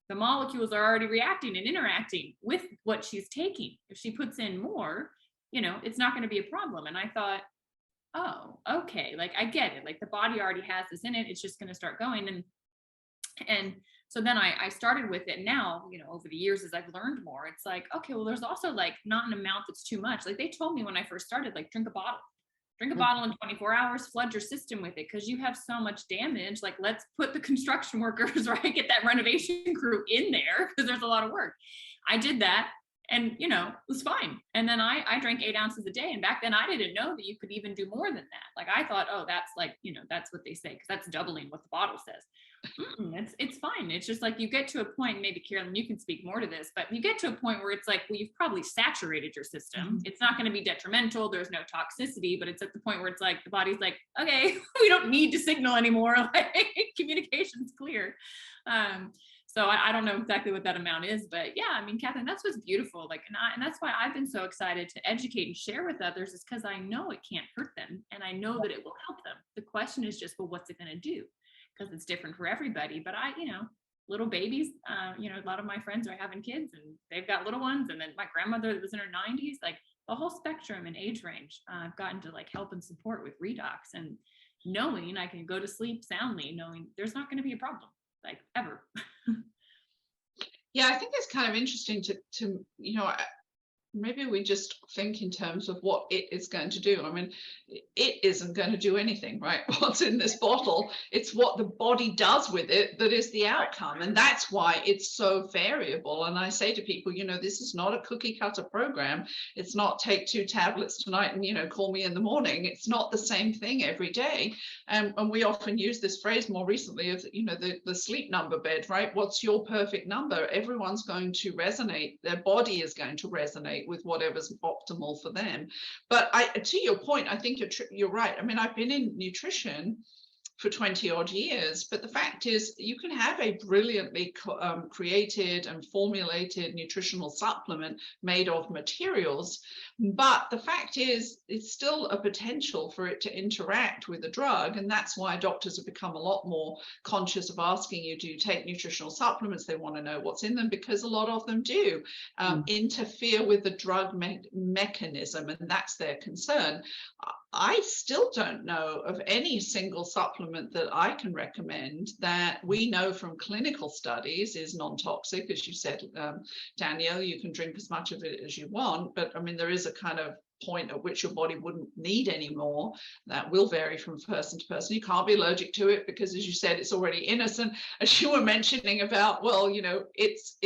The molecules are already reacting and interacting with what she's taking. If she puts in more, you know, it's not going to be a problem. And I thought, oh, okay. Like, I get it. Like, the body already has this in it. It's just going to start going. And so then I started with it. Now, you know, over the years, as I've learned more, it's like, okay, well, there's also like not an amount that's too much. Like, they told me when I first started, like, drink a bottle in 24 hours, flood your system with it, because you have so much damage. Like, let's put the construction workers, right, get that renovation crew in there, because there's a lot of work. I did that. And, you know, it was fine. And then I drank 8 ounces a day. And back then I didn't know that you could even do more than that. Like, I thought, oh, that's like, you know, that's what they say, because that's doubling what the bottle says. It's fine. It's just like, you get to a point, maybe Carolyn, you can speak more to this, but you get to a point where it's like, well, you've probably saturated your system. It's not going to be detrimental. There's no toxicity, but it's at the point where it's like, the body's like, okay, we don't need to signal anymore. Like, communication's clear. So I don't know exactly what that amount is, but yeah, I mean, Catherine, that's what's beautiful. Like, and that's why I've been so excited to educate and share with others, is because I know it can't hurt them. And I know that it will help them. The question is just, well, what's it going to do? Because it's different for everybody. But little babies, you know, a lot of my friends are having kids and they've got little ones. And then my grandmother that was in her 90s, like, the whole spectrum and age range, I've gotten to like help and support with Redox, and knowing I can go to sleep soundly, knowing there's not going to be a problem, like, ever. Yeah, I think it's kind of interesting to you know, maybe we just think in terms of what it is going to do. I mean, it isn't going to do anything, right? What's in this bottle, it's what the body does with it that is the outcome. And that's why it's so variable. And I say to people, you know, this is not a cookie cutter program. It's not take 2 tablets tonight and, you know, call me in the morning. It's not the same thing every day. And we often use this phrase more recently of, you know, the sleep number bed, right? What's your perfect number? Everyone's going to resonate. Their body is going to resonate alternate with whatever's optimal for them. But to your point, I think you're right. I mean, I've been in nutrition for 20 odd years, but the fact is you can have a brilliantly created and formulated nutritional supplement made of materials, but the fact is it's still a potential for it to interact with a drug, and that's why doctors have become a lot more conscious of asking you, do you take nutritional supplements? They want to know what's in them, because a lot of them do interfere with the drug mechanism, and that's their concern. I still don't know of any single supplement that I can recommend that we know from clinical studies is non-toxic. As you said, Danielle, you can drink as much of it as you want, but I mean, there is a kind of point at which your body wouldn't need any more. That will vary from person to person. You can't be allergic to it because, as you said, it's already innocent. As you were mentioning about, well, you know, it's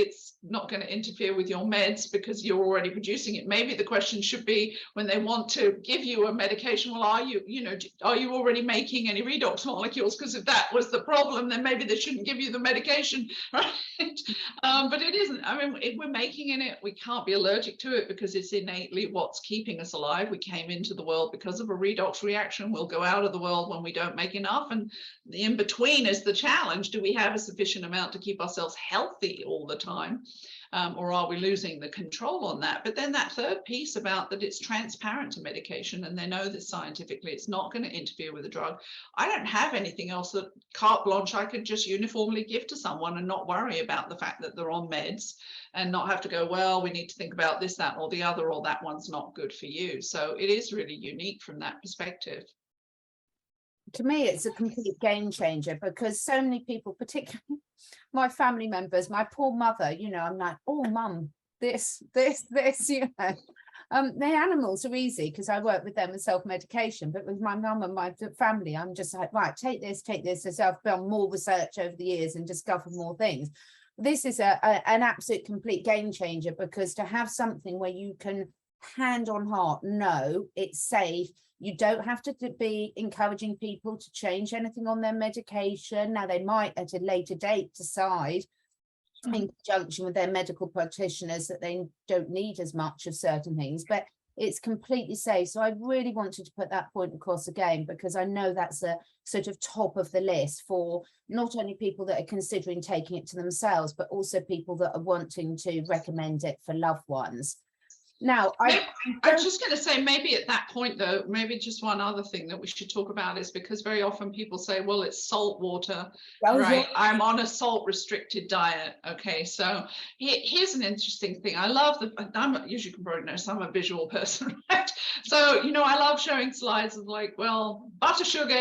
not going to interfere with your meds because you're already producing it. Maybe the question should be, when they want to give you a medication, well, are you already making any redox molecules? Because if that was the problem, then maybe they shouldn't give you the medication, right? But it isn't. I mean, if we're making it, we can't be allergic to it because it's innately what's keeping us alive. We came into the world because of a redox reaction. We'll go out of the world when we don't make enough, and the in between is the challenge. Do we have a sufficient amount to keep ourselves healthy all the time, or are we losing the control on that? But then that third piece about that it's transparent to medication, and they know this scientifically, it's not going to interfere with the drug. I don't have anything else that carte blanche I could just uniformly give to someone and not worry about the fact that they're on meds, and not have to go, well, we need to think about this, that, or the other, or that one's not good for you. So it is really unique from that perspective. To me, it's a complete game changer, because so many people, particularly my family members, my poor mother, you know, I'm like, oh, mum, this, you know. The animals are easy because I work with them with self-medication, but with my mum and my family, I'm just like, right, take this. As I've done more research over the years and discovered more things. This is an absolute complete game changer, because to have something where you can hand on heart know it's safe, you don't have to be encouraging people to change anything on their medication. Now, they might at a later date decide in conjunction with their medical practitioners that they don't need as much of certain things, but it's completely safe. So I really wanted to put that point across again, because I know that's a sort of top of the list for not only people that are considering taking it to themselves, but also people that are wanting to recommend it for loved ones. Now, I'm just going to say, maybe at that point, though, maybe just one other thing that we should talk about is, because very often people say, well, it's salt water, right? Yeah. I'm on a salt restricted diet. Okay, so here's an interesting thing. I love as you can probably notice, I'm a visual person, right? So, you know, I love showing slides of like, well, butter, sugar,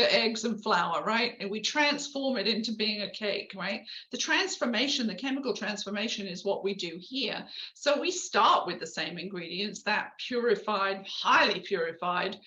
eggs, and flour, right? And we transform it into being a cake, right? The transformation, the chemical transformation is what we do here. So we start with the same ingredients, that purified, highly purified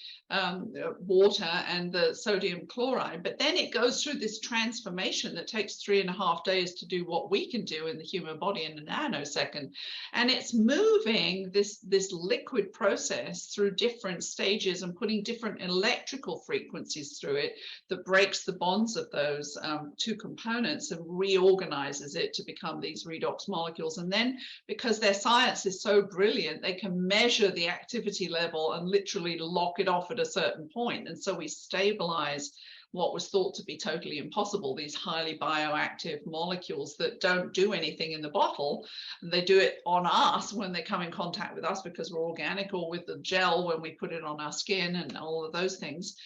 water and the sodium chloride, but then it goes through this transformation that takes 3.5 days to do what we can do in the human body in a nanosecond. And it's moving this liquid process through different stages and putting different electrical frequencies through it that breaks the bonds of those two components and reorganizes it to become these redox molecules. And then, because their science is so brilliant, they can measure the activity level and literally lock it off at a certain point. And so we stabilize what was thought to be totally impossible, these highly bioactive molecules that don't do anything in the bottle. They do it on us when they come in contact with us because we're organic, or with the gel when we put it on our skin, and all of those things.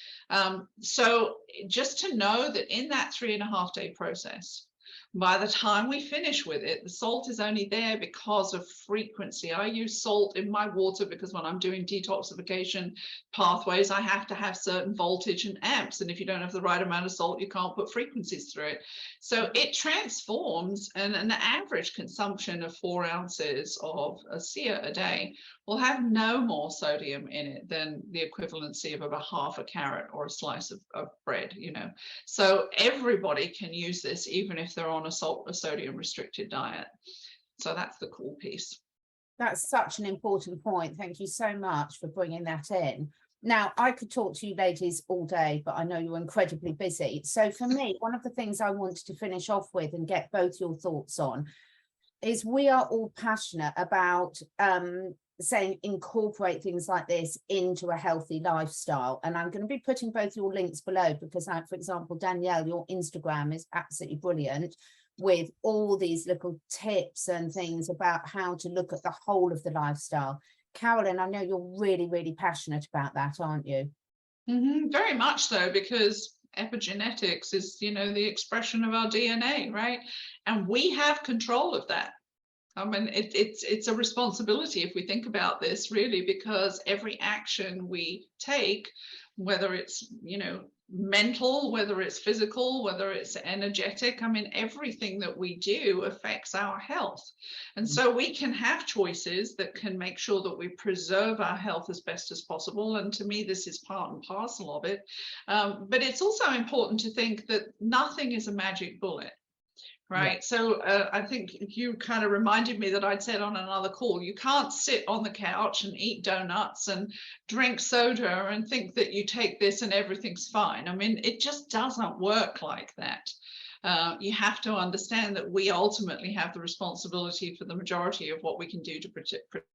So just to know that in that 3.5 day process, by the time we finish with it, the salt is only there because of frequency. I use salt in my water because when I'm doing detoxification pathways, I have to have certain voltage and amps. And if you don't have the right amount of salt, you can't put frequencies through it. So it transforms, and an average consumption of 4 ounces of Asea a day will have no more sodium in it than the equivalency of about half a carrot or a slice of bread, you know. So everybody can use this, even if they're on a sodium restricted diet. So that's the cool piece. That's such an important point. Thank you so much for bringing that in. Now, I could talk to you ladies all day, but I know you're incredibly busy. So for me, one of the things I wanted to finish off with and get both your thoughts on, is we are all passionate about saying incorporate things like this into a healthy lifestyle. And I'm going to be putting both your links below because, for example, Danielle, your Instagram is absolutely brilliant with all these little tips and things about how to look at the whole of the lifestyle. Carolyn, I know you're really, really passionate about that, aren't you? Very much so, because epigenetics is, you know, the expression of our DNA, right? And we have control of that. I mean, it's a responsibility if we think about this, really, because every action we take, whether it's, you know, mental, whether it's physical, whether it's energetic, I mean, everything that we do affects our health. And so we can have choices that can make sure that we preserve our health as best as possible. And to me, this is part and parcel of it. But it's also important to think that nothing is a magic bullet. Right. Yeah. So I think you kind of reminded me that I'd said on another call, you can't sit on the couch and eat donuts and drink soda and think that you take this and everything's fine. I mean, it just doesn't work like that. You have to understand that we ultimately have the responsibility for the majority of what we can do to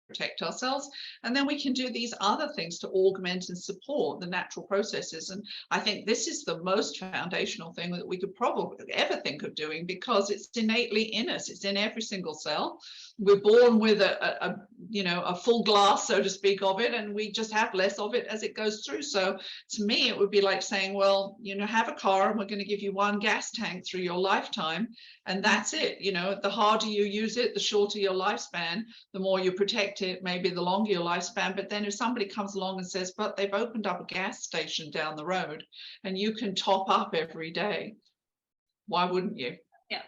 protect ourselves. And then we can do these other things to augment and support the natural processes. And I think this is the most foundational thing that we could probably ever think of doing, because it's innately in us. It's in every single cell. We're born with a full glass, so to speak, of it, and we just have less of it as it goes through. So to me, it would be like saying, well, you know, have a car and we're going to give you one gas tank through your lifetime, and that's it. You know, the harder you use it, the shorter your lifespan, the more you protect it, maybe the longer your lifespan. But then if somebody comes along and says, but they've opened up a gas station down the road and you can top up every day, why wouldn't you? Yeah.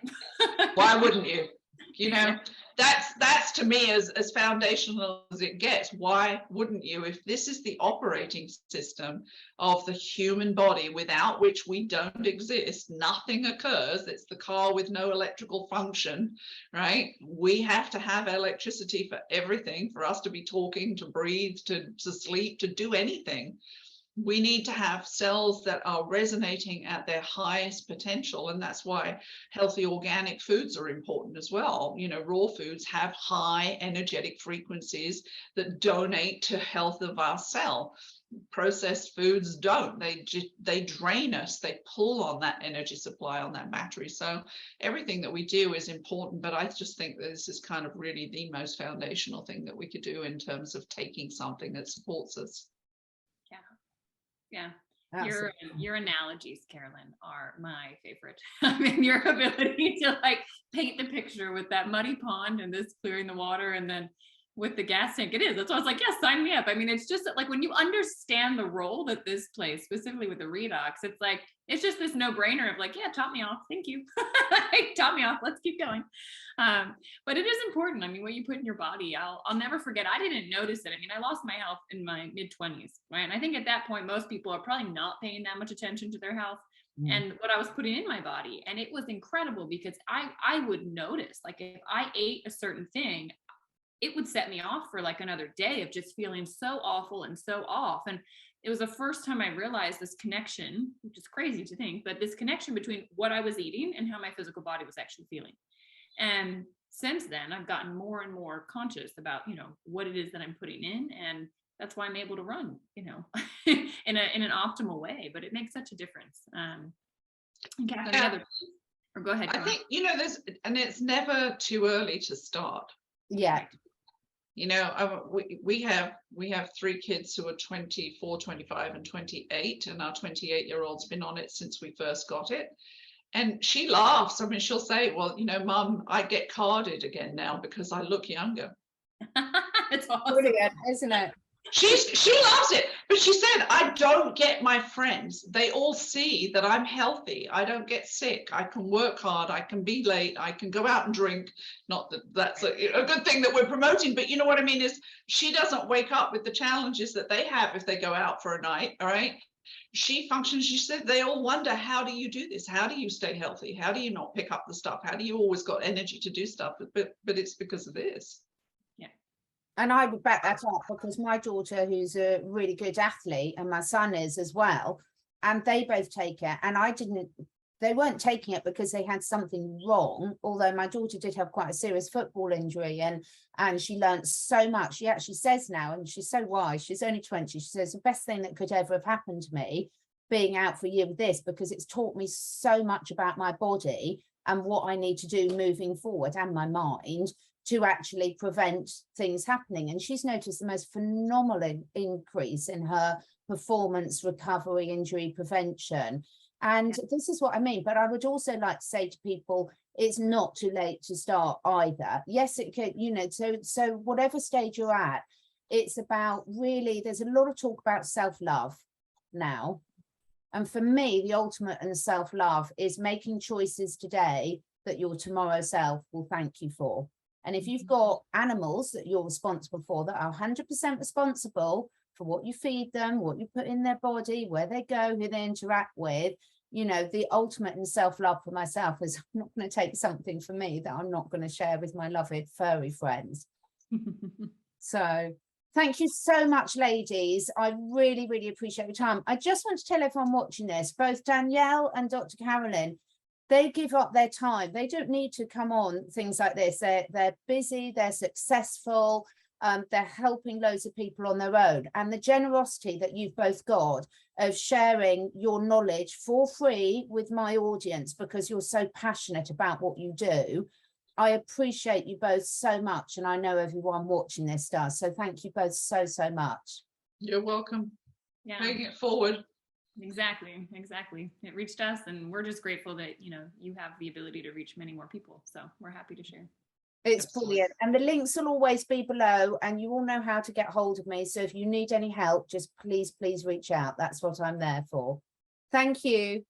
Why wouldn't you? You know, that's to me as foundational as it gets. Why wouldn't you? If this is the operating system of the human body without which we don't exist, nothing occurs. It's the car with no electrical function, right? We have to have electricity for everything, for us to be talking, to breathe, to sleep, to do anything. We need to have cells that are resonating at their highest potential. And that's why healthy organic foods are important as well. You know, raw foods have high energetic frequencies that donate to health of our cell. Processed foods don't. They drain us. They pull on that energy supply, on that battery. So everything that we do is important. But I just think that this is kind of really the most foundational thing that we could do in terms of taking something that supports us. Yeah. Your analogies, Carolyn, are my favorite. I mean, your ability to like paint the picture with that muddy pond and this clearing the water, and then with the gas tank, it is. That's why I was like, yes, sign me up. I mean, it's just like when you understand the role that this plays, specifically with the redox, it's like, it's just this no-brainer of like, yeah, top me off. Thank you. Top me off. Let's keep going. But it is important. I mean, what you put in your body, I'll never forget. I didn't notice it. I mean, I lost my health in my mid-20s, right? And I think at that point, most people are probably not paying that much attention to their health and what I was putting in my body. And it was incredible because I would notice, like if I ate a certain thing, it would set me off for like another day of just feeling so awful and so off. And it was the first time I realized this connection, which is crazy to think, but this connection between what I was eating and how my physical body was actually feeling. And since then, I've gotten more and more conscious about, you know, what it is that I'm putting in. And that's why I'm able to run, you know, in an optimal way. But it makes such a difference. Catherine, or go ahead. I think, you know, and it's never too early to start. Yeah. You know, we have 3 kids who are 24, 25, and 28, and our 28-year-old's been on it since we first got it. And she laughs. I mean, she'll say, well, you know, Mum, I get carded again now because I look younger. It's awesome. Brilliant, isn't it? She loves it, but she said, I don't get my friends. They all see that I'm healthy. I don't get sick. I can work hard. I can be late. I can go out and drink. Not that that's a good thing that we're promoting, but you know what I mean is she doesn't wake up with the challenges that they have if they go out for a night. All right. She functions, she said, they all wonder, how do you do this? How do you stay healthy? How do you not pick up the stuff? How do you always got energy to do stuff? But it's because of this. And I would back that up because my daughter, who's a really good athlete, and my son is as well, and they both take it. And I didn't they weren't taking it because they had something wrong, although my daughter did have quite a serious football injury, and she learned so much. She actually says now, and she's so wise, she's only 20, she says the best thing that could ever have happened to me being out for a year with this, because it's taught me so much about my body and what I need to do moving forward, and my mind, to actually prevent things happening. And she's noticed the most phenomenal increase in her performance, recovery, injury prevention. And this is what I mean. But I would also like to say to people, it's not too late to start either. Yes, it could, you know, so whatever stage you're at, it's about really, there's a lot of talk about self-love now. And for me, the ultimate in self-love is making choices today that your tomorrow self will thank you for. And if you've got animals that you're responsible for, that are 100% responsible for what you feed them, what you put in their body, where they go, who they interact with, you know, the ultimate in self-love for myself is I'm not going to take something for me that I'm not going to share with my loved furry friends. So thank you so much, ladies. I really, really appreciate your time. I just want to tell everyone watching this, both Danielle and Dr. Carolyn, they give up their time. They don't need to come on things like this. They're busy, they're successful, they're helping loads of people on their own. And the generosity that you've both got of sharing your knowledge for free with my audience, because you're so passionate about what you do, I appreciate you both so much. And I know everyone watching this does. So thank you both so, so much. You're welcome. Yeah. Paying it forward. Exactly. It reached us, and we're just grateful that, you know, you have the ability to reach many more people. So we're happy to share. It's brilliant. And the links will always be below, and you all know how to get hold of me. So if you need any help, just please reach out. That's what I'm there for. Thank you.